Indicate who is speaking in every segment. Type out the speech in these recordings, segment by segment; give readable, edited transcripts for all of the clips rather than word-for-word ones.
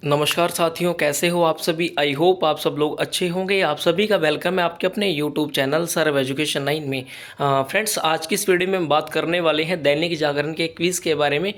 Speaker 1: नमस्कार साथियों, कैसे हो आप सभी। आई होप आप सब लोग अच्छे होंगे। आप सभी का वेलकम है आपके अपने यूट्यूब चैनल सर्व एजुकेशन 9 में। फ्रेंड्स, आज की इस वीडियो में हम बात करने वाले हैं दैनिक जागरण के क्विज़ के बारे में।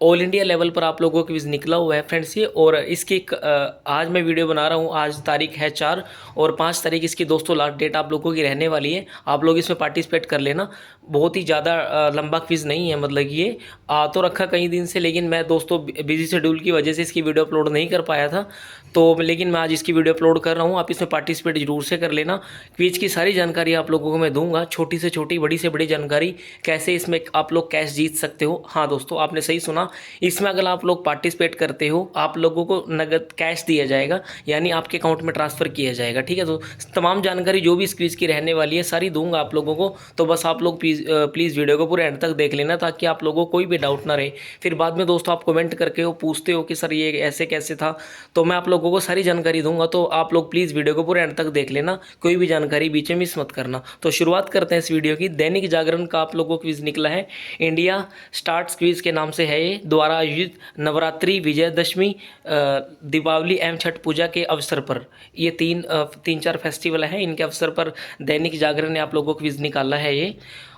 Speaker 1: ऑल इंडिया लेवल पर आप लोगों का क्विज़ निकला हुआ है फ्रेंड्स ये, और इसकी आज मैं वीडियो बना रहा हूँ। आज तारीख है 4 और 5 तारीख इसकी दोस्तों लास्ट डेट आप लोगों की रहने वाली है। आप लोग इसमें पार्टिसिपेट कर लेना। बहुत ही ज़्यादा लंबा क्विज़ नहीं है, मतलब ये आ तो रखा कई दिन से, लेकिन मैं दोस्तों बिजी शेड्यूल की वजह से इसकी वीडियो अपलोड नहीं कर पाया था। तो लेकिन मैं आज इसकी वीडियो अपलोड कर रहा हूँ। आप इसमें पार्टिसिपेट जरूर से कर लेना। क्विज की सारी जानकारी आप लोगों को मैं दूंगा, छोटी से छोटी बड़ी से बड़ी जानकारी, कैसे इसमें आप लोग कैश जीत सकते हो। हाँ दोस्तों, आपने सही सुना। इसमें अगर आप लोग पार्टिसिपेट करते हो आप लोगों को नगद कैश दिया जाएगा, यानी आपके अकाउंट में ट्रांसफ़र किया जाएगा। ठीक है, तो तमाम जानकारी जो भी इस क्विज की रहने वाली है सारी दूंगा आप लोगों को। तो बस आप लोग प्लीज़ वीडियो को पूरे एंड तक देख लेना, ताकि आप लोगों को कोई भी डाउट ना रहे। फिर बाद में दोस्तों आप कमेंट करके हो पूछते हो कि सर ये ऐसे कैसे था, तो मैं आप लोगों को सारी जानकारी दूंगा। तो आप लोग प्लीज़ वीडियो को पूरे एंड तक देख लेना, कोई भी जानकारी बीच में मिस मत करना। तो शुरुआत करते हैं इस वीडियो की। दैनिक जागरण का आप लोगों को क्विज निकला है, इंडिया स्टार्ट्स क्विज के नाम से है ये, द्वारा आयोजित नवरात्रि, विजयदशमी, दीपावली एवं छठ पूजा के अवसर पर। ये तीन चार फेस्टिवल हैं, इनके अवसर पर दैनिक जागरण ने आप लोगों को क्विज निकाला है ये।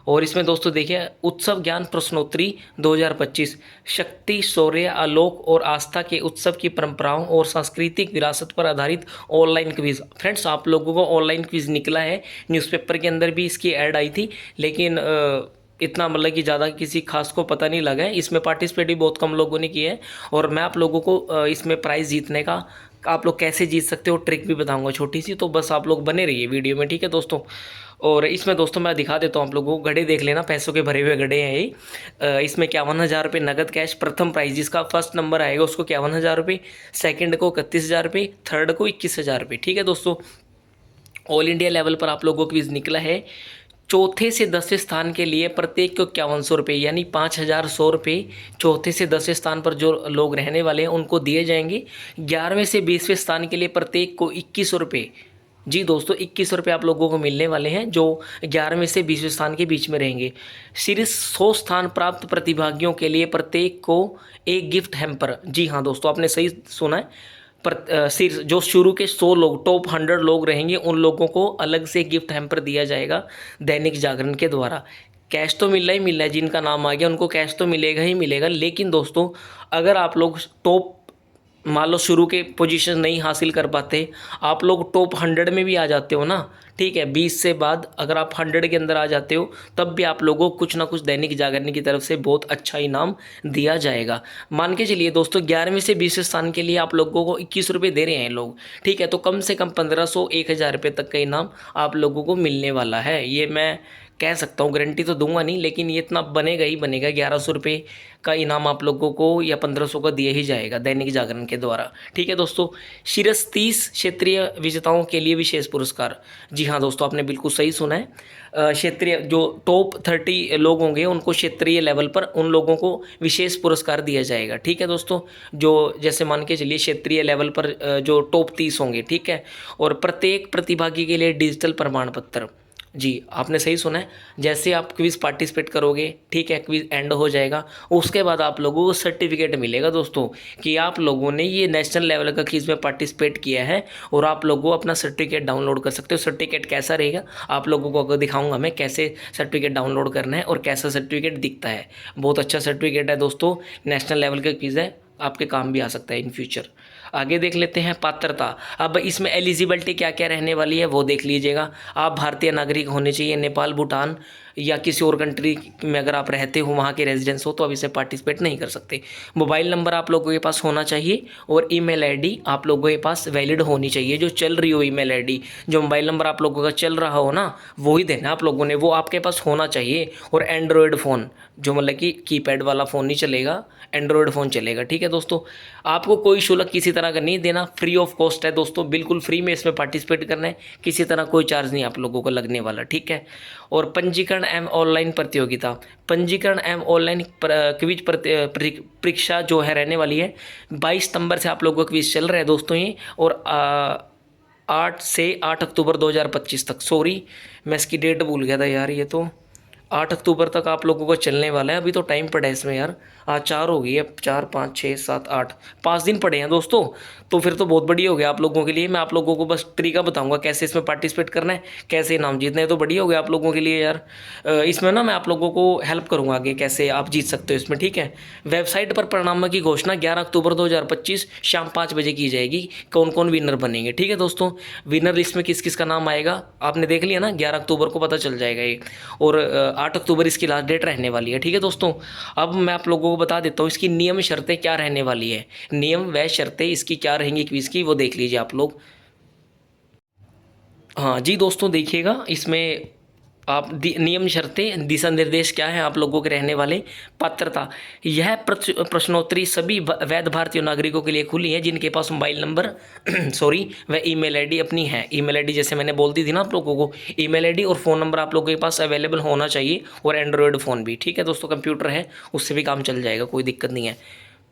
Speaker 1: और इसमें दोस्तों देखिए, उत्सव ज्ञान प्रश्नोत्तरी 2025, शक्ति, शौर्य, आलोक और आस्था के उत्सव की परंपराओं और सांस्कृतिक विरासत पर आधारित ऑनलाइन क्विज। फ्रेंड्स, आप लोगों को ऑनलाइन क्विज निकला है। न्यूज़पेपर के अंदर भी इसकी ऐड आई थी, लेकिन इतना मतलब कि ज़्यादा किसी खास को पता नहीं लगा है। इसमें पार्टिसिपेट भी बहुत कम लोगों ने किए हैं। और मैं आप लोगों को इसमें प्राइज़ जीतने का, आप लोग कैसे जीत सकते हो, ट्रिक भी बताऊंगा छोटी सी। तो बस आप लोग बने रहिए वीडियो में, ठीक है दोस्तों। और इसमें दोस्तों मैं दिखा देता हूँ आप लोगों को, गड्ढे देख लेना, पैसों के भरे हुए गड्ढे हैं ये। इसमें 51,000 रुपये नगद कैश। प्रथम प्राइज जिसका फर्स्ट नंबर आएगा उसको 51,000 रुपये, सेकंड को 31,000 रुपये, थर्ड को 21,000 रुपये। ठीक है दोस्तों, ऑल इंडिया लेवल पर आप लोगों को क्विज निकला है। चौथे से 10वें स्थान के लिए प्रत्येक को 5100 रुपये, यानी 5,100 रुपये चौथे से 10वें स्थान पर जो लोग रहने वाले हैं उनको दिए जाएंगे। 11वें से 20वें स्थान के लिए प्रत्येक को 2100 रुपये। जी दोस्तों, 2100 रुपये आप लोगों को मिलने वाले हैं जो 11वें से 20वें स्थान के बीच में रहेंगे। शीर्ष 100 स्थान प्राप्त प्रतिभागियों के लिए प्रत्येक को एक गिफ्ट हैम्पर। जी हाँ दोस्तों, आपने सही सुना है। पर शीर्ष जो शुरू के 100 लोग, टॉप 100 लोग रहेंगे, उन लोगों को अलग से गिफ्ट हैम्पर दिया जाएगा दैनिक जागरण के द्वारा। कैश तो मिल रहा ही मिल रहा है, जिनका नाम आ गया उनको कैश तो मिलेगा ही मिलेगा। लेकिन दोस्तों, अगर आप लोग टॉप, मान लो शुरू के पोजीशन नहीं हासिल कर पाते, आप लोग टॉप 100 में भी आ जाते हो ना, ठीक है, 20 से बाद अगर आप 100 के अंदर आ जाते हो, तब भी आप लोगों को कुछ ना कुछ दैनिक जागरण की तरफ से बहुत अच्छा इनाम दिया जाएगा। मान के चलिए दोस्तों, 11वें से 20वें स्थान के लिए आप लोगों को 21 रुपये दे रहे हैं लोग, ठीक है, तो कम से कम 1500 1000 रुपये तक का इनाम आप लोगों को मिलने वाला है। ये मैं कह सकता हूँ, गारंटी तो दूंगा नहीं, लेकिन ये इतना बनेगा ही बनेगा। 1100 रुपये का इनाम आप लोगों को या 1500 का दिया ही जाएगा दैनिक जागरण के द्वारा। ठीक है दोस्तों, शीर्ष 30 क्षेत्रीय विजेताओं के लिए विशेष पुरस्कार। जी हाँ दोस्तों, आपने बिल्कुल सही सुना है। क्षेत्रीय जो टॉप 30 लोग होंगे उनको क्षेत्रीय लेवल पर उन लोगों को विशेष पुरस्कार दिया जाएगा। ठीक है दोस्तों, जो जैसे मान के चलिए क्षेत्रीय लेवल पर जो टॉप 30 होंगे, ठीक है, और प्रत्येक प्रतिभागी के लिए डिजिटल प्रमाण पत्र। जी आपने सही सुना है। जैसे आप क्विज़ पार्टिसिपेट करोगे, ठीक है, क्विज़ एंड हो जाएगा, उसके बाद आप लोगों को सर्टिफिकेट मिलेगा दोस्तों, कि आप लोगों ने ये नेशनल लेवल का क्विज़ में पार्टिसिपेट किया है। और आप लोगों अपना सर्टिफिकेट डाउनलोड कर सकते हो। सर्टिफिकेट कैसा रहेगा आप लोगों को अगर दिखाऊंगा मैं, कैसे सर्टिफिकेट डाउनलोड करना है और कैसा सर्टिफिकेट दिखता है। बहुत अच्छा सर्टिफिकेट है दोस्तों, नेशनल लेवल का क्विज़ है, आपके काम भी आ सकता है इन फ्यूचर। आगे देख लेते हैं पात्रता। अब इसमें एलिजिबिलिटी क्या क्या रहने वाली है वो देख लीजिएगा। आप भारतीय नागरिक होने चाहिए, नेपाल, भूटान या किसी और कंट्री में अगर आप रहते हो, वहाँ के रेजिडेंस हो, तो अब इसे पार्टिसिपेट नहीं कर सकते। मोबाइल नंबर आप लोगों के पास होना चाहिए और ईमेल आईडी आप लोगों के पास वैलिड होनी चाहिए। जो चल रही हो ईमेल आईडी, जो मोबाइल नंबर आप लोगों का चल रहा हो ना, वो ही देना आप लोगों ने, वो आपके पास होना चाहिए। और एंड्रॉयड फ़ोन, जो मतलब कि कीपैड वाला फ़ोन नहीं चलेगा, एंड्रॉयड फ़ोन चलेगा। ठीक है दोस्तों, आपको कोई शुल्क किसी तरह का नहीं देना, फ्री ऑफ कॉस्ट है दोस्तों, बिल्कुल फ्री में इसमें पार्टिसिपेट करना है, किसी तरह कोई चार्ज नहीं आप लोगों को लगने वाला। ठीक है, और पंजीकरण एवं ऑनलाइन प्रतियोगिता, पंजीकरण एवं ऑनलाइन क्विज परीक्षा जो है रहने वाली है 22 सितंबर से आप लोगों का क्विज चल रहा है दोस्तों ये। और 8 से 8 अक्टूबर 2025 तक, सॉरी मैं इसकी डेट भूल गया था यार, ये तो 8 अक्टूबर तक आप लोगों को चलने वाला है। अभी तो टाइम पड़ा है इसमें यार, आज 4 हो गई है, 4 5 6 7 8 5 दिन पड़े हैं दोस्तों। तो फिर तो बहुत बढ़िया हो गया आप लोगों के लिए। मैं आप लोगों को बस तरीका बताऊंगा कैसे इसमें पार्टिसिपेट करना है, कैसे इनाम जीतने हैं। तो बढ़िया हो गया आप लोगों के लिए यार। इसमें ना मैं आप लोगों को हेल्प करूंगा आगे कैसे आप जीत सकते हो इसमें, ठीक है। वेबसाइट पर परिणामों की घोषणा 11 अक्टूबर 2025 शाम 5 बजे की जाएगी। कौन कौन विनर बनेंगे, ठीक है दोस्तों। विनर लिस्ट में किस किस का नाम आएगा आपने देख लिया ना, 11 अक्टूबर को पता चल जाएगा ये। और 8 अक्टूबर इसकी लास्ट डेट रहने वाली है, ठीक है दोस्तों। अब मैं आप लोगों को बता देता हूँ इसकी नियम शर्तें क्या रहने वाली है। नियम व शर्तें इसकी क्या रहेंगी क्विज की, वो देख लीजिए आप लोग। हाँ जी दोस्तों, देखिएगा इसमें आप नियम शर्तें दिशा निर्देश क्या है आप लोगों के रहने वाले। पात्रता, यह प्रश्नोत्तरी सभी वैध भारतीय नागरिकों के लिए खुली है जिनके पास मोबाइल नंबर सॉरी व ईमेल आईडी अपनी है। ईमेल आईडी जैसे मैंने बोल दी थी ना आप लोगों को, ईमेल आईडी और फ़ोन नंबर आप लोगों के पास अवेलेबल होना चाहिए। और एंड्रॉयड फ़ोन भी, ठीक है दोस्तों। कंप्यूटर है उससे भी काम चल जाएगा, कोई दिक्कत नहीं है।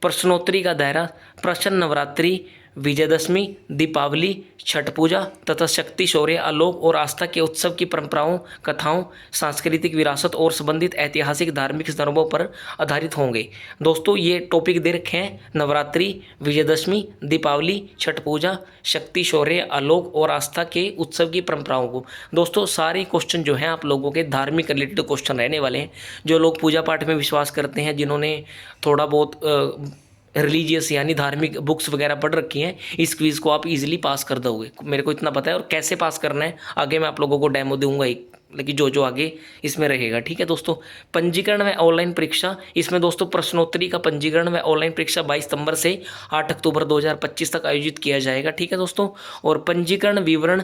Speaker 1: प्रश्नोत्तरी का दायरा प्रश्न नवरात्रि, विजयदशमी, दीपावली, छठ पूजा तथा शक्ति शौर्य आलोक और आस्था के उत्सव की परंपराओं, कथाओं, सांस्कृतिक विरासत और संबंधित ऐतिहासिक धार्मिक संदर्भों पर आधारित होंगे। दोस्तों ये टॉपिक दे रखे हैं, नवरात्रि, विजयदशमी, दीपावली, छठ पूजा, शक्ति शौर्य आलोक और आस्था के उत्सव की परंपराओं को। दोस्तों सारे क्वेश्चन जो हैं आप लोगों के धार्मिक रिलेटेड क्वेश्चन रहने वाले हैं। जो लोग पूजा पाठ में विश्वास करते हैं, जिन्होंने थोड़ा बहुत रिलीजियस यानी धार्मिक बुक्स वगैरह पढ़ रखी हैं, इस क्विज़ को आप इजीली पास कर दोगे, मेरे को इतना पता है। और कैसे पास करना है आगे मैं आप लोगों को डेमो दूंगा एक, लेकिन जो जो आगे इसमें रहेगा, ठीक है दोस्तों। पंजीकरण व ऑनलाइन परीक्षा, इसमें दोस्तों प्रश्नोत्तरी का पंजीकरण व ऑनलाइन परीक्षा 22 सितंबर से 8 अक्टूबर 2025 तक आयोजित किया जाएगा, ठीक है दोस्तों। और पंजीकरण विवरण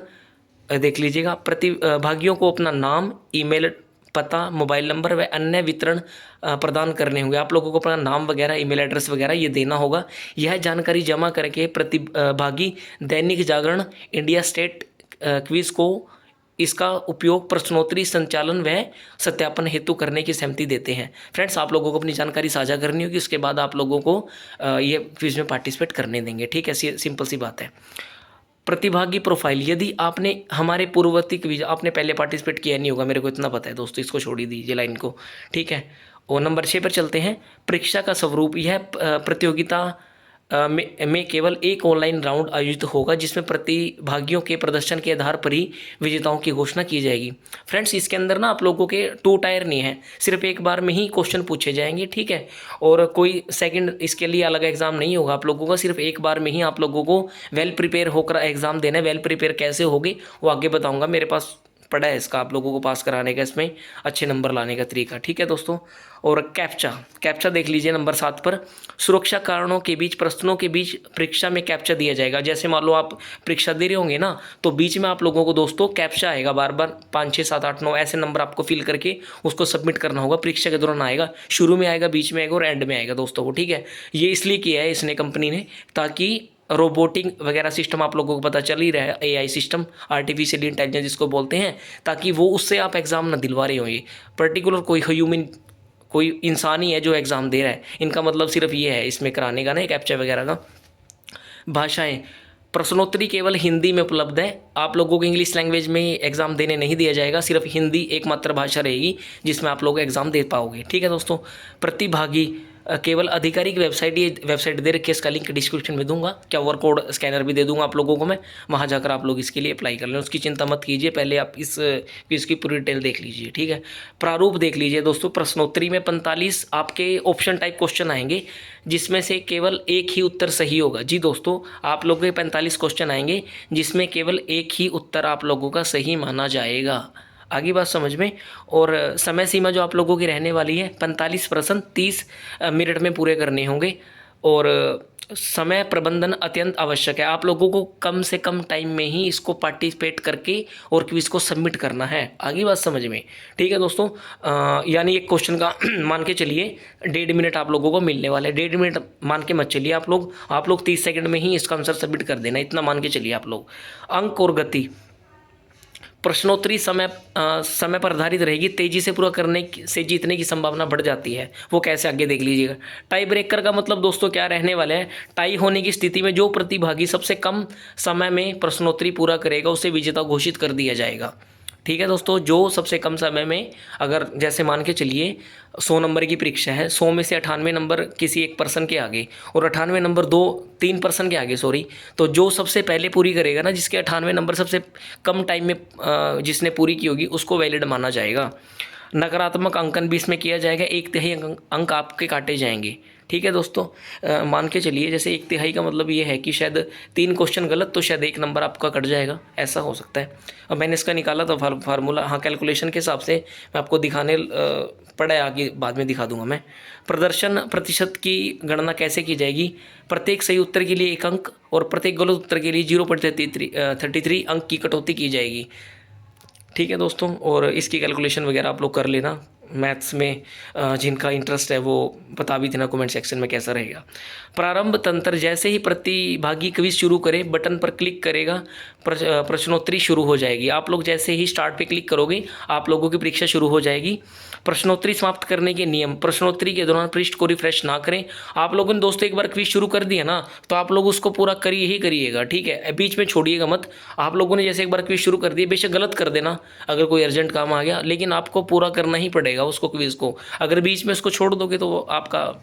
Speaker 1: देख लीजिएगा। प्रतिभागियों को अपना नाम, ईमेल पता, मोबाइल नंबर व अन्य वितरण प्रदान करने होंगे। आप लोगों को अपना नाम वगैरह, ईमेल एड्रेस वगैरह ये देना होगा। यह जानकारी जमा करके प्रतिभागी Dainik Jagran, India state quiz को इसका उपयोग प्रश्नोत्तरी संचालन व सत्यापन हेतु करने की सहमति देते हैं। फ्रेंड्स आप लोगों को अपनी जानकारी साझा करनी होगी, उसके बाद आप लोगों को ये क्विज में पार्टिसिपेट करने देंगे, ठीक है। सिंपल सी बात है। प्रतिभागी प्रोफाइल, यदि आपने हमारे पूर्ववर्ती क्विज आपने पहले पार्टिसिपेट किया नहीं होगा, मेरे को इतना पता है दोस्तों, इसको छोड़ ही दीजिए लाइन को, ठीक है। और नंबर 6 पर चलते हैं। परीक्षा का स्वरूप, यह प्रतियोगिता में केवल एक ऑनलाइन राउंड आयोजित होगा जिसमें प्रतिभागियों के प्रदर्शन के आधार पर ही विजेताओं की घोषणा की जाएगी। फ्रेंड्स इसके अंदर ना आप लोगों के 2 टायर नहीं है, सिर्फ एक बार में ही क्वेश्चन पूछे जाएंगे, ठीक है। और कोई सेकंड इसके लिए अलग एग्जाम नहीं होगा आप लोगों का, सिर्फ एक बार में ही आप लोगों को वेल प्रिपेयर होकर एग्जाम देना है। वेल प्रिपेयर कैसे होगे वो आगे बताऊँगा, मेरे पास पड़ा है इसका आप लोगों को पास कराने का, इसमें अच्छे नंबर लाने का तरीका, ठीक है दोस्तों। और कैप्चा देख लीजिए नंबर 7 पर। सुरक्षा कारणों के बीच प्रश्नों के बीच परीक्षा में कैप्चा दिया जाएगा। जैसे मान लो आप परीक्षा दे रहे होंगे ना, तो बीच में आप लोगों को दोस्तों कैप्चा आएगा, बार बार 5 6 7 8 9 ऐसे नंबर आपको फिल करके उसको सबमिट करना होगा। परीक्षा के दौरान आएगा, शुरू में आएगा, बीच में आएगा और एंड में आएगा दोस्तों को, ठीक है। ये इसलिए किया है इसने कंपनी ने, ताकि रोबोटिंग वगैरह सिस्टम आप लोगों को पता चल ही रहा है, एआई सिस्टम, आर्टिफिशियल इंटेलिजेंस जिसको बोलते हैं, ताकि वो उससे आप एग्ज़ाम ना दिलवा रहे होंगे। पर्टिकुलर कोई ह्यूमन, कोई इंसान ही है जो एग्ज़ाम दे रहा है, इनका मतलब सिर्फ ये है इसमें कराने का ना कैप्चा वगैरह का। भाषाएं, प्रश्नोत्तरी केवल हिंदी में उपलब्ध है। आप लोगों को इंग्लिश लैंग्वेज में एग्ज़ाम देने नहीं दिया जाएगा, सिर्फ हिंदी एकमात्र भाषा रहेगी जिसमें आप लोग एग्ज़ाम दे पाओगे, ठीक है दोस्तों। प्रतिभागी केवल आधिकारिक वेबसाइट, ये वेबसाइट दे रखी है, इसका लिंक डिस्क्रिप्शन में दूंगा, QR कोड स्कैनर भी दे दूंगा आप लोगों को मैं, वहां जाकर आप लोग इसके लिए अप्लाई कर लें, उसकी चिंता मत कीजिए। पहले आप इसकी पूरी डिटेल देख लीजिए, ठीक है। प्रारूप देख लीजिए दोस्तों। प्रश्नोत्तरी में 45 आपके ऑप्शन टाइप क्वेश्चन आएंगे, जिसमें से केवल एक ही उत्तर सही होगा। जी दोस्तों, आप लोगों के 45 क्वेश्चन आएंगे जिसमें केवल एक ही उत्तर आप लोगों का सही माना जाएगा। आगे बात समझ में। और समय सीमा जो आप लोगों की रहने वाली है, 45 प्रश्न 30 मिनट में पूरे करने होंगे। और समय प्रबंधन अत्यंत आवश्यक है, आप लोगों को कम से कम टाइम में ही इसको पार्टिसिपेट करके और क्विज को सबमिट करना है। आगे बात समझ में, ठीक है दोस्तों। यानी एक क्वेश्चन का मान के चलिए 1.5 मिनट आप लोगों को मिलने वाले, 1.5 मिनट मान के मत चलिए आप लोग 30 सेकंड में ही इसका आंसर सबमिट कर देना, इतना मान के चलिए आप लोग। अंक और गति, प्रश्नोत्तरी समय पर आधारित रहेगी, तेजी से पूरा करने से जीतने की संभावना बढ़ जाती है। वो कैसे, आगे देख लीजिएगा। टाई ब्रेकर का मतलब दोस्तों क्या रहने वाले हैं, टाई होने की स्थिति में जो प्रतिभागी सबसे कम समय में प्रश्नोत्तरी पूरा करेगा उसे विजेता घोषित कर दिया जाएगा, ठीक है दोस्तों, जो सबसे कम समय में, अगर जैसे मान के चलिए 100 नंबर की परीक्षा है, 100 में से 98 नंबर किसी एक पर्सन के आगे और 98 नंबर 3 पर्सन के आगे, सॉरी, तो जो सबसे पहले पूरी करेगा ना, जिसके 98 नंबर सबसे कम टाइम में जिसने पूरी की होगी, उसको वैलिड माना जाएगा। नकारात्मक अंकन भी इसमें किया जाएगा, 1/3 अंक आपके काटे जाएंगे। ठीक है दोस्तों, मान के चलिए जैसे 1/3 का मतलब ये है कि शायद 3 क्वेश्चन गलत, तो शायद 1 नंबर आपका कट जाएगा, ऐसा हो सकता है। अब मैंने इसका निकाला था फार्मूला, हाँ कैलकुलेशन के हिसाब से मैं आपको दिखाने पड़ा है, आगे बाद में दिखा दूंगा मैं। प्रदर्शन प्रतिशत की गणना कैसे की जाएगी? प्रत्येक सही उत्तर के लिए 1 अंक और प्रत्येक गलत उत्तर के लिए 0.33 अंक की कटौती की जाएगी। ठीक है दोस्तों, और इसकी कैलकुलेशन वगैरह आप लोग कर लेना। मैथ्स में जिनका इंटरेस्ट है वो बता भी देना कमेंट सेक्शन में कैसा रहेगा। प्रारंभ तंत्र, जैसे ही प्रतिभागी क्विज शुरू करे बटन पर क्लिक करेगा, प्रश्नोत्तरी शुरू हो जाएगी। आप लोग जैसे ही स्टार्ट पे क्लिक करोगे आप लोगों की परीक्षा शुरू हो जाएगी। प्रश्नोत्तरी समाप्त करने के नियम, प्रश्नोत्तरी के दौरान पृष्ठ को रिफ्रेश ना करें। आप लोगों ने दोस्तों एक बार क्विज शुरू कर दिया ना, तो आप लोग उसको पूरा करिए ही करिएगा, ठीक है, बीच में छोड़िएगा मत। आप लोगों ने जैसे एक बार क्विज शुरू कर दिया, बेशक गलत कर देना अगर कोई अर्जेंट काम आ गया, लेकिन आपको पूरा करना ही पड़ेगा उसको, क्विज को। अगर बीच में उसको छोड़ दोगे तो आपका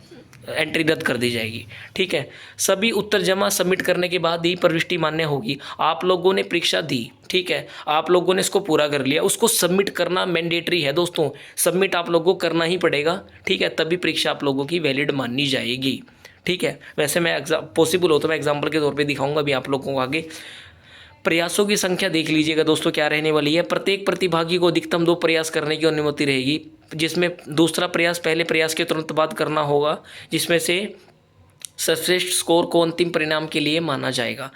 Speaker 1: एंट्री रद्द कर दी जाएगी। ठीक है, सभी उत्तर जमा सबमिट करने के बाद ही प्रविष्टि मान्य होगी। आप लोगों ने परीक्षा दी, ठीक है, आप लोगों ने इसको पूरा कर लिया, उसको सबमिट करना मैंडेटरी है दोस्तों, सबमिट आप लोगों को करना ही पड़ेगा। ठीक है, तभी परीक्षा आप लोगों की वैलिड मानी जाएगी। ठीक है, वैसे मैं पॉसिबल हो तो मैं एग्जाम्पल के तौर पर दिखाऊंगा अभी आप लोगों को आगे। प्रयासों की संख्या देख लीजिएगा दोस्तों क्या रहने वाली है। प्रत्येक प्रतिभागी को अधिकतम 2 प्रयास करने की अनुमति रहेगी, जिसमें दूसरा प्रयास पहले प्रयास के तुरंत बाद करना होगा, जिसमें से सर्वश्रेष्ठ स्कोर को अंतिम परिणाम के लिए माना जाएगा।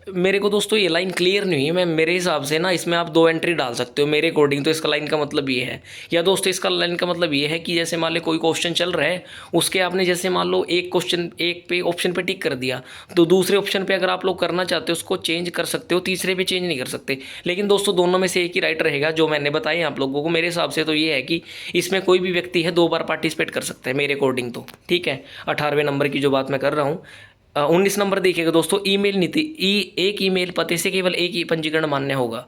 Speaker 1: मेरे को दोस्तों ये लाइन क्लियर नहीं है, मैं मेरे हिसाब से ना इसमें आप 2 एंट्री डाल सकते हो मेरे अकॉर्डिंग, तो इसका लाइन का मतलब ये है, या दोस्तों इसका लाइन का मतलब ये है कि जैसे मान लो कोई क्वेश्चन चल रहा है, उसके आपने जैसे मान लो एक क्वेश्चन एक पे ऑप्शन पे टिक कर दिया, तो दूसरे ऑप्शन पे अगर आप लोग करना चाहते हो उसको चेंज कर सकते हो, तीसरे पे चेंज नहीं कर सकते। लेकिन दोस्तों दोनों में से एक ही राइट रहेगा जो मैंने बताया आप लोगों को। मेरे हिसाब से तो ये है कि इसमें कोई भी व्यक्ति है 2 बार पार्टिसिपेट कर सकता है मेरे अकॉर्डिंग तो। ठीक है, 18वें नंबर की जो बात मैं कर रहा हूँ। 19 नंबर देखिएगा दोस्तों, ईमेल नीति, एक ईमेल पते से केवल एक ही पंजीकरण मान्य होगा।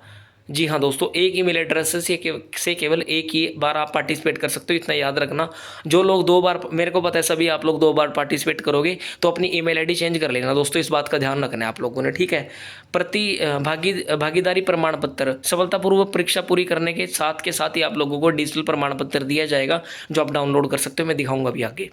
Speaker 1: जी हाँ दोस्तों, एक ईमेल एड्रेस से केवल एक ही बार आप पार्टिसिपेट कर सकते हो, इतना याद रखना। जो लोग 2 बार, मेरे को पता है सभी आप लोग 2 बार पार्टिसिपेट करोगे, तो अपनी ईमेल आईडी चेंज कर लेना दोस्तों, इस बात का ध्यान रखना है आप लोगों ने। ठीक है, भागीदारी प्रमाण पत्र, सफलतापूर्वक परीक्षा पूरी करने के साथ ही आप लोगों को डिजिटल प्रमाण पत्र दिया जाएगा, जो आप डाउनलोड कर सकते हो, मैं दिखाऊंगा अभी आगे।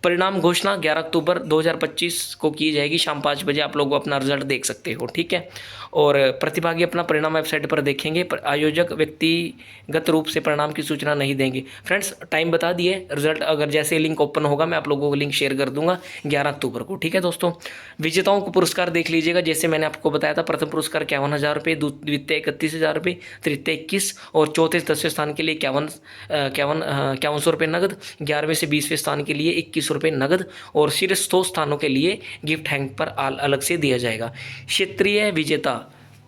Speaker 1: परिणाम घोषणा 11 अक्टूबर 2025 को की जाएगी, शाम 5 बजे आप लोग अपना रिजल्ट देख सकते हो। ठीक है, और प्रतिभागी अपना परिणाम वेबसाइट पर देखेंगे, आयोजक व्यक्तिगत रूप से परिणाम की सूचना नहीं देंगे। फ्रेंड्स टाइम बता दिए, रिजल्ट अगर जैसे लिंक ओपन होगा मैं आप लोगों को लिंक शेयर कर दूंगा 11 अक्टूबर को। ठीक है दोस्तों, विजेताओं को पुरस्कार देख लीजिएगा, जैसे मैंने आपको बताया था, प्रथम पुरस्कार 51,000 रुपये, द्वितीय 31,000 रुपये, तृतीय 21 और चौथे 10वें स्थान के लिए 5100 रुपये नगद, 11वें से 20वें स्थान के लिए 2100 रुपये नगद, और शीर्ष 2 स्थानों के लिए गिफ्ट हैंग पर अलग से दिया जाएगा। क्षेत्रीय विजेता,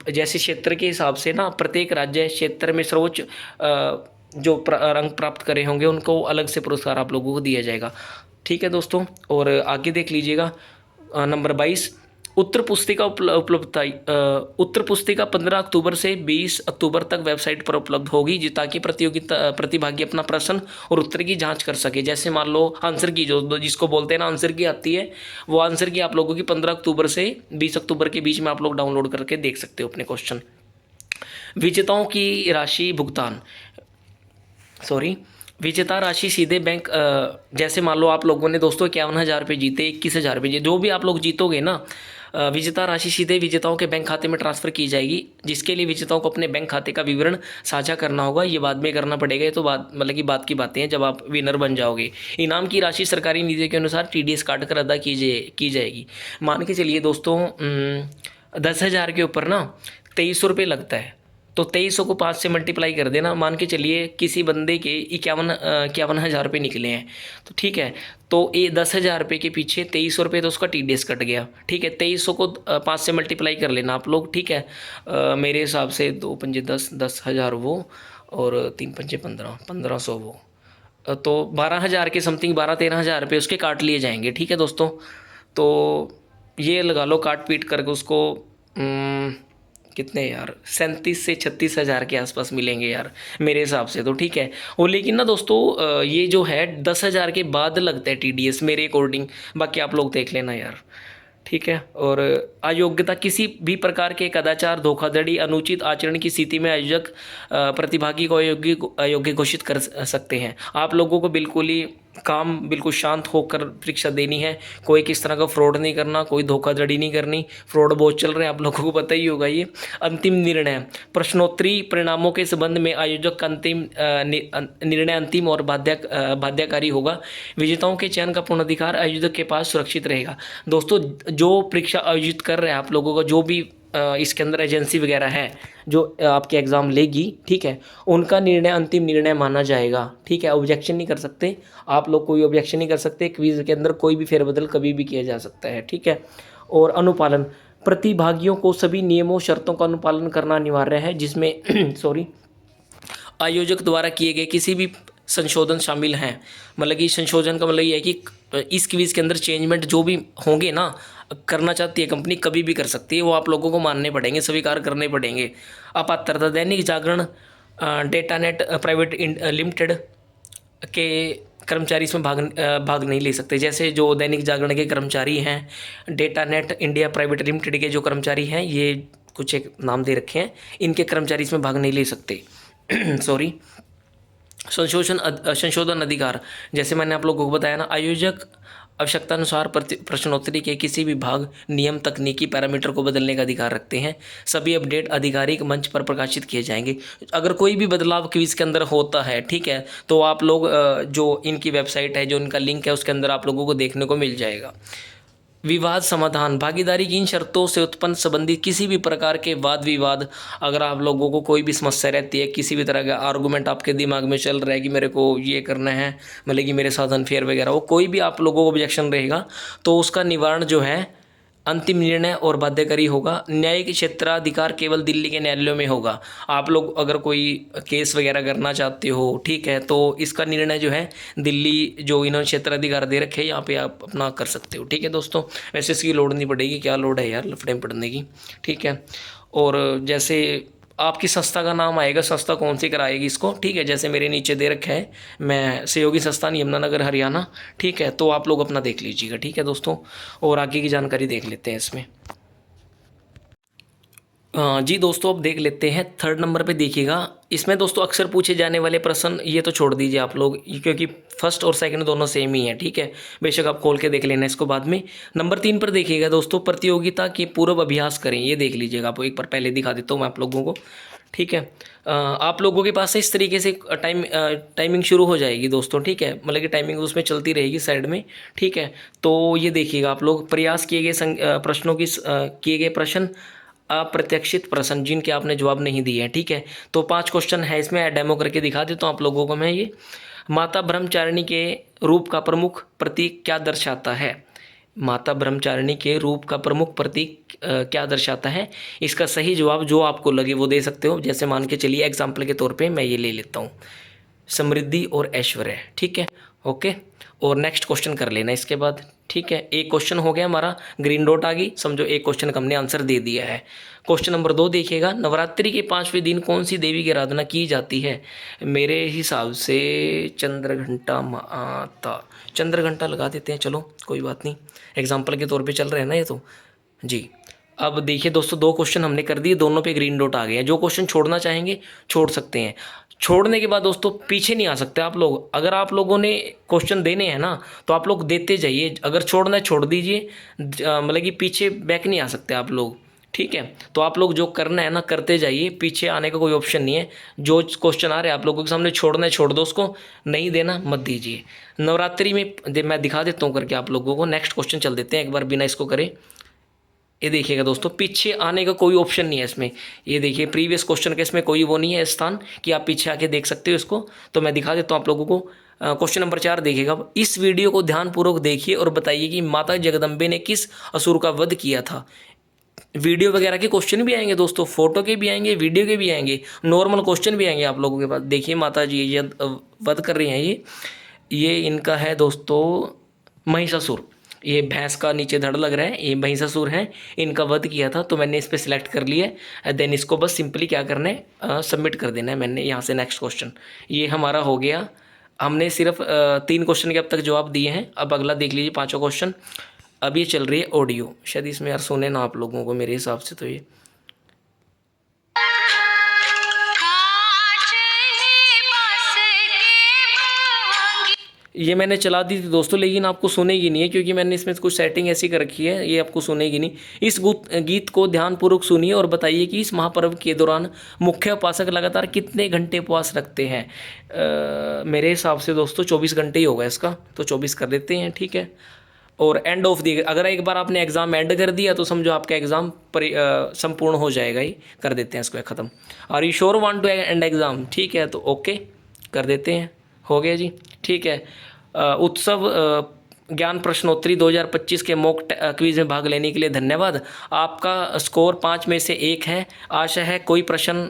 Speaker 1: जैसे क्षेत्र के हिसाब से ना प्रत्येक राज्य क्षेत्र में सर्वोच्च जो अंक प्राप्त करे होंगे उनको अलग से पुरस्कार आप लोगों को दिया जाएगा। ठीक है दोस्तों, और आगे देख लीजिएगा नंबर 22, उत्तर पुस्तिका उपलब्धता। उत्तर पुस्तिका 15 अक्टूबर से 20 अक्टूबर तक वेबसाइट पर उपलब्ध होगी, ताकि प्रतिभागी अपना प्रश्न और उत्तर की जांच कर सके। जैसे मान लो आंसर की जो जिसको बोलते हैं ना आंसर की आती है, वो आंसर की आप लोगों की 15 अक्टूबर से 20 अक्टूबर के बीच में आप लोग डाउनलोड करके देख सकते हो अपने क्वेश्चन। विजेताओं की राशि भुगतान, विजेता राशि सीधे बैंक, जैसे मान लो आप लोगों ने दोस्तों 51,000 रुपये जीते, 21,000 रुपये, जो भी आप लोग जीतोगे ना, विजेता राशि सीधे विजेताओं के बैंक खाते में ट्रांसफ़र की जाएगी, जिसके लिए विजेताओं को अपने बैंक खाते का विवरण साझा करना होगा। ये बाद में करना पड़ेगा, ये तो मतलब कि बात की बातें हैं जब आप विनर बन जाओगे। इनाम की राशि सरकारी नीति के अनुसार TDS काट कर अदा की जाएगी। मान के चलिए दोस्तों 10,000 के ऊपर ना 2300 रुपये लगता है, तो 2300 को 5 से मल्टीप्लाई कर देना। मान के चलिए किसी बंदे के 51,000 रुपये निकले हैं, तो ठीक है, तो ये 10,000 रुपये के पीछे 2300 रुपये तो उसका TDS कट गया। ठीक है, 2300 को 5 से मल्टीप्लाई कर लेना आप लोग। ठीक है, मेरे हिसाब से 2 पंजे 10, 10,000 वो और 3 पंजे 15, 1500 वो, तो 12,000 के समथिंग 12-13,000 रुपये उसके काट लिए जाएंगे। ठीक है दोस्तों, तो ये लगा लो काट पीट करके उसको कितने यार, 37 से 36 हज़ार के आसपास मिलेंगे यार मेरे हिसाब से तो, ठीक है। और लेकिन ना दोस्तों ये जो है 10 हज़ार के बाद लगता है TDS मेरे अकॉर्डिंग, बाकी आप लोग देख लेना यार, ठीक है। और अयोग्यता, किसी भी प्रकार के कदाचार, धोखाधड़ी, अनुचित आचरण की स्थिति में आयोजक प्रतिभागी को अयोग्य अयोग्य घोषित कर सकते हैं। आप लोगों को बिल्कुल ही काम बिल्कुल शांत होकर परीक्षा देनी है, कोई किस तरह का फ्रॉड नहीं करना, कोई धोखाधड़ी नहीं करनी, फ्रॉड बहुत चल रहे हैं आप लोगों को पता ही होगा ये। अंतिम निर्णय, प्रश्नोत्तरी परिणामों के संबंध में आयोजक का अंतिम निर्णय अंतिम और बाध्यकारी होगा। विजेताओं के चयन का पूर्ण अधिकार आयोजक के पास सुरक्षित रहेगा। दोस्तों जो परीक्षा आयोजित कर रहे हैं आप लोगों का, जो भी इसके अंदर एजेंसी वगैरह है जो आपके एग्ज़ाम लेगी, ठीक है, उनका निर्णय अंतिम निर्णय माना जाएगा, ठीक है। ऑब्जेक्शन नहीं कर सकते आप लोग, कोई ऑब्जेक्शन नहीं कर सकते। क्विज के अंदर कोई भी फेरबदल कभी भी किया जा सकता है, ठीक है। और अनुपालन, प्रतिभागियों को सभी नियमों शर्तों का अनुपालन करना अनिवार्य है, जिसमें सॉरी आयोजक द्वारा किए गए किसी भी संशोधन शामिल हैं। मतलब कि संशोधन का मतलब ये है कि इस क्विज़ के अंदर चेंजमेंट जो भी होंगे ना, करना चाहती है कंपनी कभी भी कर सकती है, वो आप लोगों को मानने पड़ेंगे, स्वीकार करने पड़ेंगे। अपात्रता, Dainik Jagran data net private limited के कर्मचारी इसमें भाग नहीं ले सकते। जैसे जो दैनिक जागरण के कर्मचारी हैं, data net India private limited के जो कर्मचारी हैं, ये कुछ एक नाम दे रखे हैं, इनके कर्मचारी इसमें भाग नहीं ले सकते सॉरी। संशोधन अधिकार, जैसे मैंने आप लोगों को बताया ना, आयोजक आवश्यकतानुसार प्रश्नोत्तरी के किसी भी भाग, नियम, तकनीकी पैरामीटर को बदलने का अधिकार रखते हैं। सभी अपडेट आधिकारिक मंच पर प्रकाशित किए जाएंगे। अगर कोई भी बदलाव क्विज के अंदर होता है, ठीक है, तो आप लोग जो इनकी वेबसाइट है, जो इनका लिंक है, उसके अंदर आप लोगों को देखने को मिल जाएगा। विवाद समाधान, भागीदारी की इन शर्तों से उत्पन्न संबंधित किसी भी प्रकार के वाद विवाद, अगर आप लोगों को कोई भी समस्या रहती है, किसी भी तरह का आर्गूमेंट आपके दिमाग में चल रहा है कि मेरे को ये करना है, मतलब कि मेरे साथ अनफेयर वगैरह, वो कोई भी आप लोगों को ऑब्जेक्शन रहेगा, तो उसका निवारण जो है अंतिम निर्णय और बाध्यकारी होगा। न्यायिक क्षेत्राधिकार केवल दिल्ली के न्यायालयों में होगा। आप लोग अगर कोई केस वगैरह करना चाहते हो, ठीक है, तो इसका निर्णय जो है दिल्ली, जो इन्होंने क्षेत्राधिकार दे रखे हैं, यहाँ पे आप अपना कर सकते हो, ठीक है दोस्तों। वैसे इसकी लोड नहीं पड़ेगी, क्या लोड है यार लफड़े पढ़ने की, ठीक है। और जैसे आपकी संस्था का नाम आएगा, संस्था कौन सी कराएगी इसको, ठीक है, जैसे मेरे नीचे दे रखा है, मैं सहयोगी संस्थान यमुनानगर हरियाणा, ठीक है, तो आप लोग अपना देख लीजिएगा, ठीक है दोस्तों। और आगे की जानकारी देख लेते हैं इसमें। जी दोस्तों, अब देख लेते हैं 3rd नंबर पे। देखिएगा इसमें दोस्तों अक्सर पूछे जाने वाले प्रश्न, ये तो छोड़ दीजिए आप लोग, क्योंकि फर्स्ट और सेकंड दोनों सेम ही है, ठीक है, बेशक आप खोल के देख लेना इसको बाद में। नंबर 3 पर देखिएगा दोस्तों, प्रतियोगिता के पूर्व अभ्यास करें, ये देख लीजिएगा। आपको एक बार पहले दिखा देता हूँ मैं आप लोगों को, ठीक है। आप लोगों के पास इस तरीके से टाइमिंग शुरू हो जाएगी दोस्तों, ठीक है, मतलब कि टाइमिंग उसमें चलती रहेगी साइड में, ठीक है। तो ये देखिएगा आप लोग, प्रयास किए गए प्रश्नों की किए गए प्रश्न, अप्रत्याशित प्रश्न जिनके आपने जवाब नहीं दिए हैं, ठीक है। तो 5 क्वेश्चन है इसमें, डेमो करके दिखा देता हूँ आप लोगों को मैं। ये माता ब्रह्मचारिणी के रूप का प्रमुख प्रतीक क्या दर्शाता है? माता ब्रह्मचारिणी के रूप का प्रमुख प्रतीक क्या दर्शाता है? इसका सही जवाब जो आपको लगे वो दे सकते हो। जैसे मान के चलिए एग्जाम्पल के तौर पे मैं ये ले लेता हूँ, समृद्धि और ऐश्वर्य, ठीक है, ओके। और नेक्स्ट क्वेश्चन कर लेना इसके बाद, ठीक है। एक क्वेश्चन हो गया हमारा, ग्रीन डॉट आ गई, समझो एक क्वेश्चन का हमने आंसर दे दिया है। क्वेश्चन नंबर 2 देखिएगा, नवरात्रि के 5वें दिन कौन सी देवी की आराधना की जाती है? मेरे हिसाब से चंद्रघंटा माता, चंद्रघंटा लगा देते हैं, चलो कोई बात नहीं, एग्जाम्पल के तौर पे चल रहे हैं ना ये तो जी। अब देखिए दोस्तों, 2 क्वेश्चन हमने कर दिए, दोनों पे ग्रीन डॉट आ गए हैं। जो क्वेश्चन छोड़ना चाहेंगे छोड़ सकते हैं। छोड़ने के बाद दोस्तों पीछे नहीं आ सकते आप लोग। अगर आप लोगों ने क्वेश्चन देने हैं ना, तो आप लोग देते जाइए, अगर छोड़ना है छोड़ दीजिए, मतलब कि पीछे बैक नहीं आ सकते आप लोग, ठीक है। तो आप लोग जो करना है ना करते जाइए, पीछे आने का कोई ऑप्शन नहीं है। जो क्वेश्चन आ रहे हैं आप लोगों के सामने, छोड़ना है छोड़ दो उसको, नहीं देना मत दीजिए। नवरात्रि में मैं दिखा देता हूँ करके आप लोगों को। नेक्स्ट क्वेश्चन चल देते हैं एक बार बिना इसको करे। ये देखिएगा दोस्तों, पीछे आने का कोई ऑप्शन नहीं है इसमें। ये देखिए प्रीवियस क्वेश्चन के इसमें कोई वो नहीं है स्थान कि आप पीछे आके देख सकते हो इसको। तो मैं दिखा देता हूँ आप लोगों को। क्वेश्चन नंबर 4 देखिएगा, इस वीडियो को ध्यानपूर्वक देखिए और बताइए कि माता जगदम्बे ने किस असुर का वध किया था। वीडियो वगैरह के क्वेश्चन भी आएंगे दोस्तों, फोटो के भी आएंगे, वीडियो के भी आएंगे, नॉर्मल क्वेश्चन भी आएंगे आप लोगों के पास। देखिए माता जी ये वध कर रही हैं, ये इनका है दोस्तों महिषासुर। ये भैंस का नीचे धड़ लग रहा है, ये महिषासुर है, इनका वध किया था, तो मैंने इस पर सिलेक्ट कर लिया है। देन इसको बस सिंपली क्या करना है, सबमिट कर देना है मैंने यहाँ से। नेक्स्ट क्वेश्चन ये हमारा हो गया। हमने सिर्फ 3 क्वेश्चन के अब तक जवाब दिए हैं। अब अगला देख लीजिए, 5वां क्वेश्चन। अब ये चल रही है ऑडियो, शायद इसमें यार सुने ना आप लोगों को मेरे हिसाब से। तो ये मैंने चला दी थी दोस्तों, लेकिन आपको सुनेगी नहीं है क्योंकि मैंने इसमें कुछ सेटिंग ऐसी कर रखी है, ये आपको सुनेगी नहीं। इस गीत को ध्यानपूर्वक सुनिए और बताइए कि इस महापर्व के दौरान मुख्य उपासक लगातार कितने घंटे उपवास रखते हैं। मेरे हिसाब से दोस्तों 24 घंटे ही होगा इसका, तो 24 कर देते हैं, ठीक है। और एंड ऑफ दी, अगर एक बार आपने एग्ज़ाम एंड कर दिया तो समझो आपका एग्ज़ाम संपूर्ण हो जाएगा ही। कर देते हैं इसको ख़त्म। Are you sure want to end exam, ठीक है, तो ओके कर देते हैं, हो गया जी, ठीक है। उत्सव ज्ञान प्रश्नोत्तरी 2025 के मॉक क्विज़ में भाग लेने के लिए धन्यवाद। आपका स्कोर 5 में से 1 है। आशा है कोई प्रश्न,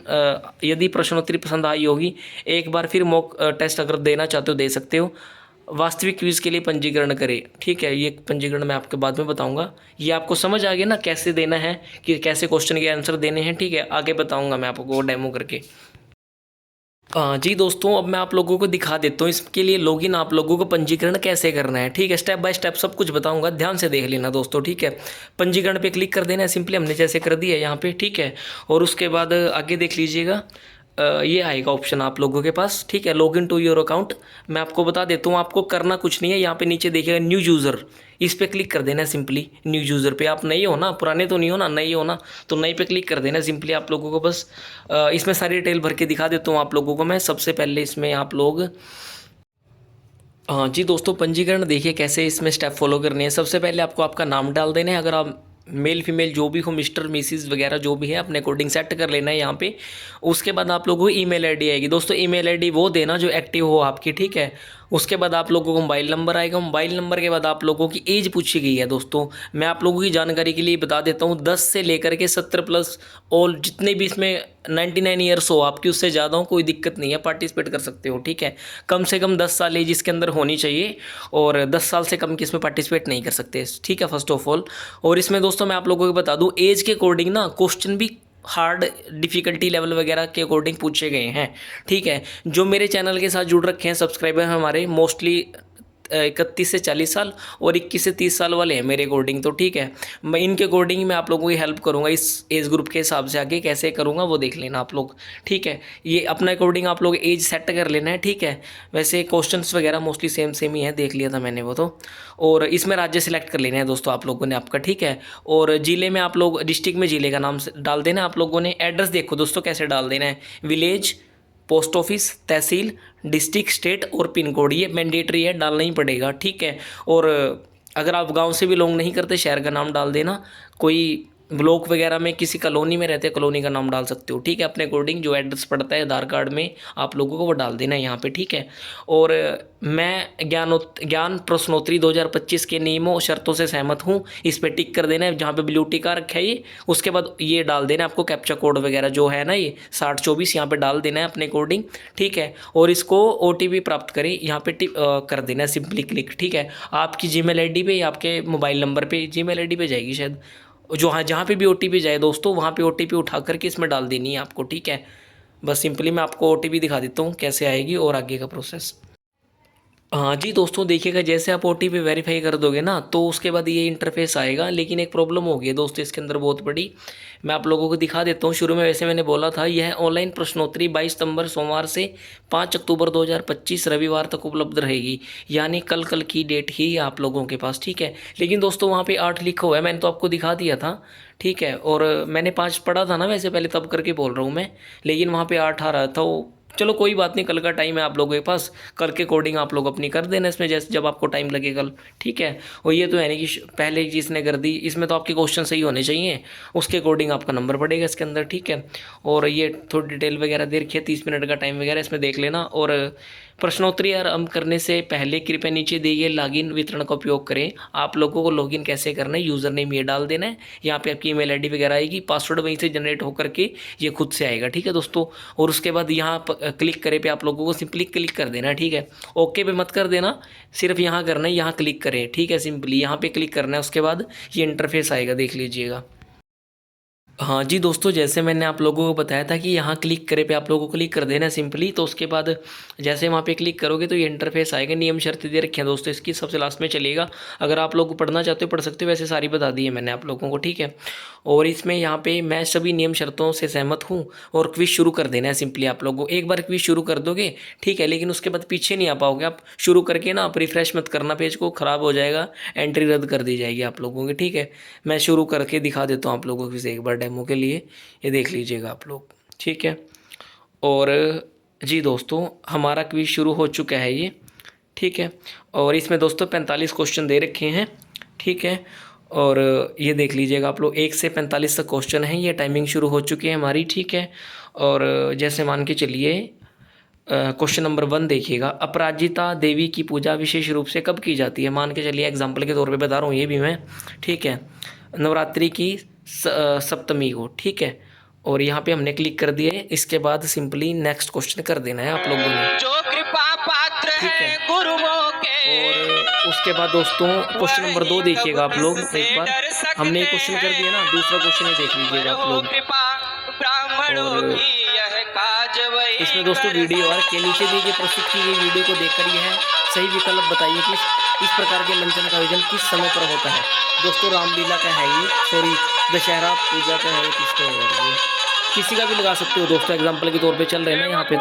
Speaker 1: यदि प्रश्नोत्तरी पसंद आई होगी, एक बार फिर मॉक टेस्ट अगर देना चाहते हो दे सकते हो। वास्तविक क्विज़ के लिए पंजीकरण करें, ठीक है। ये पंजीकरण मैं आपके बाद में बताऊंगा। ये आपको समझ आ गया ना कैसे देना है, कि कैसे क्वेश्चन के आंसर देने हैं, ठीक है। आगे बताऊंगा मैं आपको डेमो करके। जी दोस्तों, अब मैं आप लोगों को दिखा देता हूँ इसके लिए लॉगिन, आप लोगों को पंजीकरण कैसे करना है, ठीक है। स्टेप बाय स्टेप सब कुछ बताऊंगा, ध्यान से देख लेना दोस्तों, ठीक है। पंजीकरण पे क्लिक कर देना है सिंपली, हमने जैसे कर दिया यहाँ पे, ठीक है। और उसके बाद आगे देख लीजिएगा, ये आएगा ऑप्शन आप लोगों के पास, ठीक है, लॉगिन टू योर अकाउंट। मैं आपको बता देता हूँ, आपको करना कुछ नहीं है। यहाँ पे नीचे देखिएगा न्यू यूज़र, इस पर क्लिक कर देना है सिंपली। न्यू यूज़र पे आप नए हो ना, पुराने तो नहीं हो ना, नए हो ना, तो नए पे क्लिक कर देना सिंपली। आप लोगों को बस इसमें सारी डिटेल भर के दिखा देता हूँ आप लोगों को मैं। सबसे पहले इसमें आप लोग, हाँ जी दोस्तों, पंजीकरण देखिए कैसे इसमें स्टेप फॉलो करने हैं। सबसे पहले आपको आपका नाम डाल देना है, अगर आप मेल फीमेल जो भी हो, मिस्टर मिसिस वगैरह जो भी है, अपने अकॉर्डिंग सेट कर लेना है यहाँ पे। उसके बाद आप लोगों को ईमेल आईडी आएगी दोस्तों, ईमेल आईडी वो देना जो एक्टिव हो आपकी, ठीक है। उसके बाद आप लोगों को मोबाइल नंबर आएगा, मोबाइल नंबर के बाद आप लोगों की एज पूछी गई है दोस्तों। मैं आप लोगों की जानकारी के लिए बता देता हूँ, 10 से लेकर के 70 प्लस, और जितने भी इसमें 99 ईयर्स हो आपकी, उससे ज़्यादा हो कोई दिक्कत नहीं है, पार्टिसिपेट कर सकते हो, ठीक है। कम से कम 10 साल एज इसके अंदर होनी चाहिए, और 10 साल से कम की इसमें पार्टिसिपेट नहीं कर सकते, ठीक है, फर्स्ट ऑफ ऑल। और इसमें दोस्तों मैं आप लोगों को बता दूँ, एज के अकॉर्डिंग ना क्वेश्चन भी हार्ड डिफ़िकल्टी लेवल वगैरह के अकॉर्डिंग पूछे गए हैं, ठीक है। जो मेरे चैनल के साथ जुड़ रखे हैं सब्सक्राइबर हमारे, मोस्टली 31 से 40 साल और 21 से 30 साल वाले हैं मेरे अकॉर्डिंग, तो ठीक है। मैं इनके अकॉर्डिंग मैं आप लोगों की हेल्प करूंगा, इस एज ग्रुप के हिसाब से आगे कैसे करूंगा वो देख लेना आप लोग, ठीक है। ये अपने अकॉर्डिंग आप लोग एज सेट कर लेना है, ठीक है। वैसे क्वेश्चंस वगैरह मोस्टली सेम सेम ही है, देख लिया था मैंने वो तो। और इसमें राज्य सिलेक्ट कर लेना है दोस्तों आप लोगों ने आपका, ठीक है। और ज़िले में आप लोग, डिस्ट्रिक्ट में ज़िले का नाम डाल देना आप लोगों ने। एड्रेस देखो दोस्तों कैसे डाल देना है, विलेज, पोस्ट ऑफिस, तहसील, डिस्ट्रिक्ट, स्टेट और पिन कोड, ये मैंडेटरी है, डालना ही पड़ेगा, ठीक है। और अगर आप गांव से भी बिलोंग नहीं करते, शहर का नाम डाल देना। कोई ब्लॉक वगैरह में किसी कॉलोनी में रहते हैं, कॉलोनी का नाम डाल सकते हो, ठीक है। अपने अकॉर्डिंग जो एड्रेस पड़ता है आधार कार्ड में आप लोगों को वो डाल देना है यहाँ पे, ठीक है। और मैं ज्ञान प्रश्नोत्तरी 2025 के नियमों और शर्तों से सहमत हूँ, इस पर टिक कर देना है, जहाँ पे ब्लू टिक रखा है ये। उसके बाद ये डाल देना है आपको कैप्चा कोड वगैरह जो है ना, ये 6024 यहाँ पे डाल देना है अपने अकॉर्डिंग, ठीक है। और इसको OTP प्राप्त करें, यहाँ पे टिक कर देना है सिंपली क्लिक, ठीक है। आपकी जीमेल आईडी पे या आपके मोबाइल नंबर पे, जीमेल आईडी पे जाएगी शायद, जो हाँ जहाँ पे भी OTP जाए दोस्तों, वहाँ पे OTP उठा करके इसमें डाल देनी है आपको, ठीक है। बस सिंपली मैं आपको OTP दिखा देता हूँ कैसे आएगी और आगे का प्रोसेस। हाँ जी दोस्तों, देखिएगा जैसे आप OTP वेरीफाई कर दोगे ना, तो उसके बाद ये इंटरफेस आएगा। लेकिन एक प्रॉब्लम हो गई है दोस्तों इसके अंदर बहुत बड़ी, मैं आप लोगों को दिखा देता हूँ। शुरू में वैसे मैंने बोला था, यह ऑनलाइन प्रश्नोत्तरी 22 सितंबर सोमवार से 5 अक्टूबर 2025 रविवार तक उपलब्ध रहेगी, यानी कल की डेट ही है आप लोगों के पास, ठीक है। लेकिन दोस्तों वहाँ पे 8 लिखा हुआ है, मैंने तो आपको दिखा दिया था, ठीक है। और मैंने 5 पढ़ा था ना वैसे पहले, तब करके बोल रहा हूँ मैं, लेकिन वहाँ पे 8 आ रहा था वो। चलो कोई बात नहीं, कल का टाइम है आप लोगों के पास, कल के कोडिंग आप लोग अपनी कर देना इसमें, जैसे जब आपको टाइम लगे कल, ठीक है। और ये तो है नहीं कि पहले जिसने कर दी, इसमें तो आपके क्वेश्चन सही होने चाहिए, उसके अकॉर्डिंग आपका नंबर पड़ेगा इसके अंदर, ठीक है। और ये थोड़ी डिटेल वगैरह दे रखी है, 30 मिनट का टाइम वगैरह इसमें देख लेना। और प्रश्नोत्तरी आरंभ करने से पहले कृपया नीचे दिए गए लॉगिन वितरण का उपयोग करें। आप लोगों को लॉगिन कैसे करना है, यूज़र नेम ये डाल देना है, यहाँ पे आपकी ईमेल आईडी वगैरह आएगी, पासवर्ड वहीं से जनरेट होकर के ये खुद से आएगा, ठीक है दोस्तों। और उसके बाद यहाँ क्लिक करे पे आप लोगों को सिंपली क्लिक कर देना है, ठीक है। ओके पे मत कर देना, सिर्फ यहाँ करना है, यहाँ क्लिक करें, ठीक है। सिंपली यहाँ पे क्लिक करना है, उसके बाद ये इंटरफेस आएगा, देख लीजिएगा। हाँ जी दोस्तों, जैसे मैंने आप लोगों को बताया था कि यहाँ क्लिक करे पे आप लोगों को क्लिक कर देना सिंपली। तो उसके बाद जैसे वहाँ पे क्लिक करोगे तो ये इंटरफेस आएगा। नियम शर्तें दे रखे हैं दोस्तों, इसकी सबसे लास्ट में चलिएगा। अगर आप लोग पढ़ना चाहते हो पढ़ सकते हो, वैसे सारी बता दी है मैंने आप लोगों को, ठीक है। और इसमें यहाँ पे मैं सभी नियम शर्तों से सहमत हूँ और क्विज शुरू कर देना है सिंपली आप लोगों को। एक बार क्विज शुरू कर दोगे, ठीक है, लेकिन उसके बाद पीछे नहीं आ पाओगे आप। शुरू करके ना आप रिफ्रेश मत करना पेज को, ख़राब हो जाएगा, एंट्री रद्द कर दी जाएगी आप लोगों की, ठीक है। मैं शुरू करके दिखा देता हूँ आप लोगों को एक बार डेमो के लिए, ये देख लीजिएगा आप लोग, ठीक है। और जी दोस्तों, हमारा क्विज शुरू हो चुका है ये, ठीक है। और इसमें दोस्तों 45 क्वेश्चन दे रखे हैं, ठीक है। और ये देख लीजिएगा आप लोग, 1 से 45 तक क्वेश्चन हैं। ये टाइमिंग शुरू हो चुकी है हमारी, ठीक है। और जैसे मान के चलिए क्वेश्चन नंबर 1 देखिएगा, अपराजिता देवी की पूजा विशेष रूप से कब की जाती है। मान के चलिए एग्जाम्पल के तौर पे बता रहा हूँ ये भी मैं, ठीक है, नवरात्रि की सप्तमी को, ठीक है। और यहाँ पे हमने क्लिक कर दिया है। इसके बाद सिंपली नेक्स्ट क्वेश्चन कर देना है आप लोगों ने,
Speaker 2: जो कृपा पात्र
Speaker 1: ठीक है।
Speaker 2: है गुरुओं के।
Speaker 1: और उसके बाद दोस्तों क्वेश्चन नंबर 2 देखिएगा आप लोग एक बार। हमने एक क्वेश्चन कर दिया ना, दूसरा क्वेश्चन ये देख लीजिएगा आप लोग। और इसमें दोस्तों वीडियो और के नीचे दी गई प्रस्तुत की गई वीडियो को देखकर यह सही विकल्प बताइए कि इस प्रकार के मंचन का आयोजन किस समय पर होता है। दोस्तों रामलीला का है ये, सॉरी दशहरा पूजा का है, किसका है ये, किसी का भी लगा सकते हो दोस्तों। एग्जाम्पल के तौर पे चल रहे हैं ना यहाँ पे,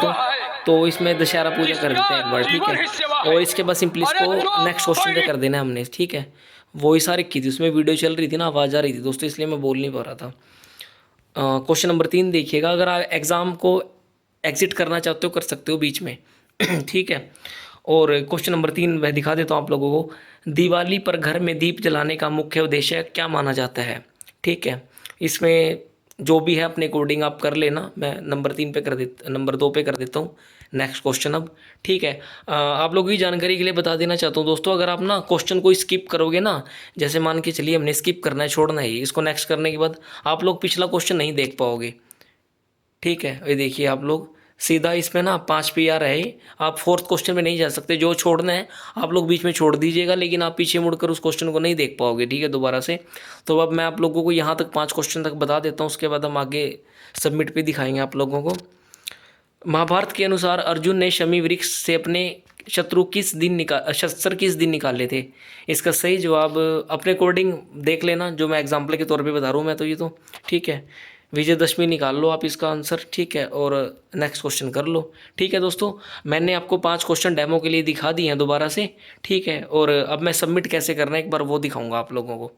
Speaker 1: तो इसमें दशहरा पूजा कर देते हैं एक बार, ठीक है। और इसके बाद सिंपली इसको नेक्स्ट क्वेश्चन पे कर देना है हमने, ठीक है। वो ही सारी की थी, उसमें वीडियो चल रही थी ना, आवाज़ आ रही थी दोस्तों, इसलिए मैं बोल नहीं पा रहा था। क्वेश्चन नंबर 3 देखिएगा, अगर आप एग्ज़ाम को एग्जिट करना चाहते हो कर सकते हो बीच में ठीक है। और क्वेश्चन नंबर 3 मैं दिखा देता हूँ आप लोगों को, दिवाली पर घर में दीप जलाने का मुख्य उद्देश्य क्या माना जाता है, ठीक है। इसमें जो भी है अपने अकॉर्डिंग आप कर लेना, मैं नंबर 3 पे कर देता, नंबर 2 पे कर देता हूँ नेक्स्ट क्वेश्चन अब, ठीक है। आप लोगों की जानकारी के लिए बता देना चाहता हूँ दोस्तों, अगर आप ना क्वेश्चन को स्किप करोगे ना, जैसे मान के चलिए हमने स्किप करना है, छोड़ना है, इसको नेक्स्ट करने के बाद आप लोग पिछला क्वेश्चन नहीं देख पाओगे, ठीक है। ये देखिए आप लोग सीधा इसमें ना 5 PR है, आप 4th क्वेश्चन में नहीं जा सकते। जो छोड़ना है आप लोग बीच में छोड़ दीजिएगा, लेकिन आप पीछे मुड़कर उस क्वेश्चन को नहीं देख पाओगे, ठीक है, दोबारा से। तो अब मैं आप लोगों को यहाँ तक 5 क्वेश्चन तक बता देता हूँ, उसके बाद हम आगे सबमिट पे दिखाएंगे आप लोगों को। महाभारत के अनुसार अर्जुन ने शमी वृक्ष से अपने शत्रु शस्त्र किस दिन निकाले थे। इसका सही जवाब अपने अकॉर्डिंग देख लेना, जो मैं एग्जाम्पल के तौर पे बता रहा हूँ मैं तो ये तो, ठीक है। विजयदशमी निकाल लो आप इसका आंसर, ठीक है, और नेक्स्ट क्वेश्चन कर लो, ठीक है दोस्तों। मैंने आपको 5 क्वेश्चन डेमो के लिए दिखा दिए हैं दोबारा से, ठीक है। और अब मैं सबमिट कैसे करना है एक बार वो दिखाऊंगा आप लोगों को।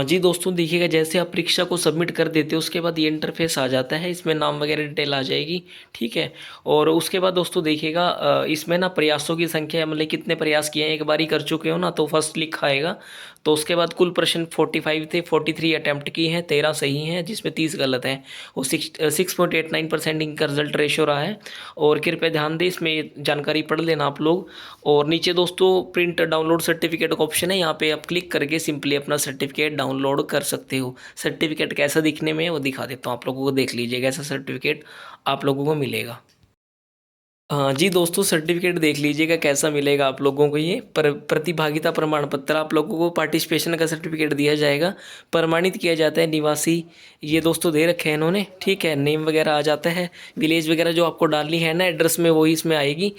Speaker 1: जी दोस्तों देखिएगा, जैसे आप परीक्षा को सबमिट कर देते हो उसके बाद ये इंटरफेस आ जाता है, इसमें नाम वगैरह डिटेल आ जाएगी, ठीक है। और उसके बाद दोस्तों देखिएगा इसमें ना प्रयासों की संख्या, मतलब कितने प्रयास किए हैं, एक बार ही कर चुके हो ना तो फर्स्ट लिखा आएगा। तो उसके बाद कुल प्रश्न 45 थे, 43 अटैम्प्ट किए हैं, 13 सही हैं, जिसमें 30 गलत हैं। वो 6.89% इनका रिजल्ट रेशो रहा है। और कृपया ध्यान दें, इसमें जानकारी पढ़ लेना आप लोग। और नीचे दोस्तों प्रिंट डाउनलोड सर्टिफिकेट का ऑप्शन है, यहाँ पे आप क्लिक करके सिंपली अपना सर्टिफिकेट डाउनलोड कर सकते हो। सर्टिफिकेट कैसा दिखने में वो दिखा देता हूँ आप लोगों को, देख लीजिएगा ऐसा सर्टिफिकेट आप लोगों को मिलेगा। हाँ जी दोस्तों, सर्टिफिकेट देख लीजिएगा कैसा मिलेगा आप लोगों को। ये प्रतिभागिता प्रमाण पत्र आप लोगों को, पार्टिसिपेशन का सर्टिफिकेट दिया जाएगा, प्रमाणित किया जाता है निवासी, ये दोस्तों दे रखे हैं इन्होंने, ठीक है। नेम वगैरह आ जाता है, विलेज वगैरह जो आपको डालनी है ना एड्रेस में, वही इसमें आएगी।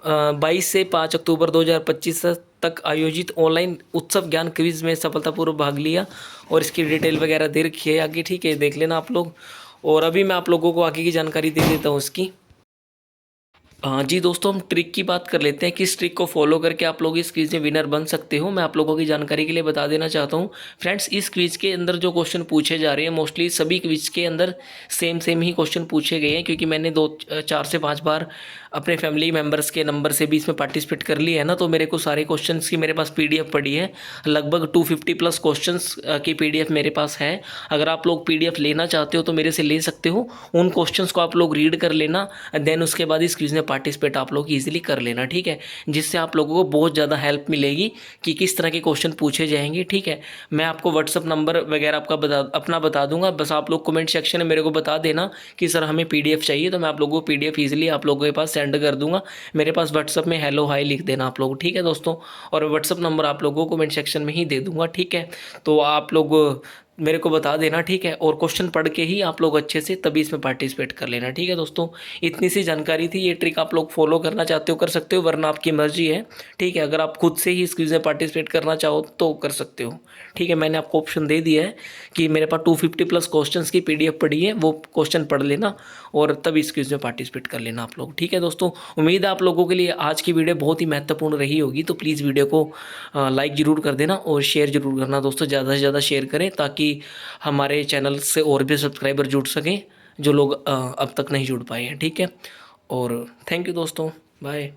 Speaker 1: 22 से 5 अक्टूबर 2025 तक आयोजित ऑनलाइन उत्सव ज्ञान क्विज में सफलतापूर्वक भाग लिया। और इसकी डिटेल वगैरह दे रखी है आगे, ठीक है, देख लेना आप लोग। और अभी मैं आप लोगों को आगे की जानकारी दे देता हूँ इसकी। हाँ जी दोस्तों, हम ट्रिक की बात कर लेते हैं, किस ट्रिक को फॉलो करके आप लोग इस क्विज में विनर बन सकते हो। मैं आप लोगों की जानकारी के लिए बता देना चाहता हूँ फ्रेंड्स, इस क्विज के अंदर जो क्वेश्चन पूछे जा रहे हैं मोस्टली सभी क्विज के अंदर सेम ही क्वेश्चन पूछे गए हैं, क्योंकि मैंने 4 से 5 बार अपने फैमिली मेम्बर्स के नंबर से भी इसमें पार्टिसिपेट कर लिया है ना, तो मेरे को सारे क्वेश्चन की मेरे पास PDF पड़ी है, लगभग 250+ क्वेश्चन की PDF मेरे पास है। अगर आप लोग PDF लेना चाहते हो तो मेरे से ले सकते हो, उन क्वेश्चंस को आप लोग रीड कर लेना, देन उसके बाद इस क्विज में पार्टिसिपेट आप लोग ईजिली कर लेना, ठीक है, जिससे आप लोगों को बहुत ज़्यादा हेल्प मिलेगी कि किस तरह के क्वेश्चन पूछे जाएंगे, ठीक है। मैं आपको व्हाट्सअप नंबर वगैरह अपना बता दूंगा, बस आप लोग कमेंट सेक्शन में मेरे को बता देना कि सर हमें PDF चाहिए, तो मैं आप लोगों को PDF ईजिली आप लोगों के पास सेंड कर दूंगा। मेरे पास व्हाट्सअप में हेलो हाय लिख देना आप लोग, ठीक है दोस्तों, और व्हाट्सअप नंबर आप लोगों को कमेंट सेक्शन में ही दे दूंगा, ठीक है। तो आप लोग मेरे को बता देना, ठीक है, और क्वेश्चन पढ़ के ही आप लोग अच्छे से तभी इसमें पार्टिसिपेट कर लेना, ठीक है दोस्तों। इतनी सी जानकारी थी, ये ट्रिक आप लोग फॉलो करना चाहते हो कर सकते हो, वरना आपकी मर्जी है, ठीक है। अगर आप खुद से ही इस क्विज में पार्टिसिपेट करना चाहो तो कर सकते हो, ठीक है। मैंने आपको ऑप्शन दे दिया है कि मेरे पास 250 प्लस क्वेश्चंस की PDF पड़ी है, वो क्वेश्चन पढ़ लेना और तब इस क्विज में पार्टिसिपेट कर लेना आप लोग, ठीक है दोस्तों। उम्मीद है आप लोगों के लिए आज की वीडियो बहुत ही महत्वपूर्ण रही होगी, तो प्लीज़ वीडियो को लाइक ज़रूर कर देना और शेयर ज़रूर करना दोस्तों, ज़्यादा से ज़्यादा शेयर करें ताकि हमारे चैनल से और भी सब्सक्राइबर जुड़ सकें जो लोग अब तक नहीं जुड़ पाए हैं, ठीक है। और थैंक यू दोस्तों, बाय।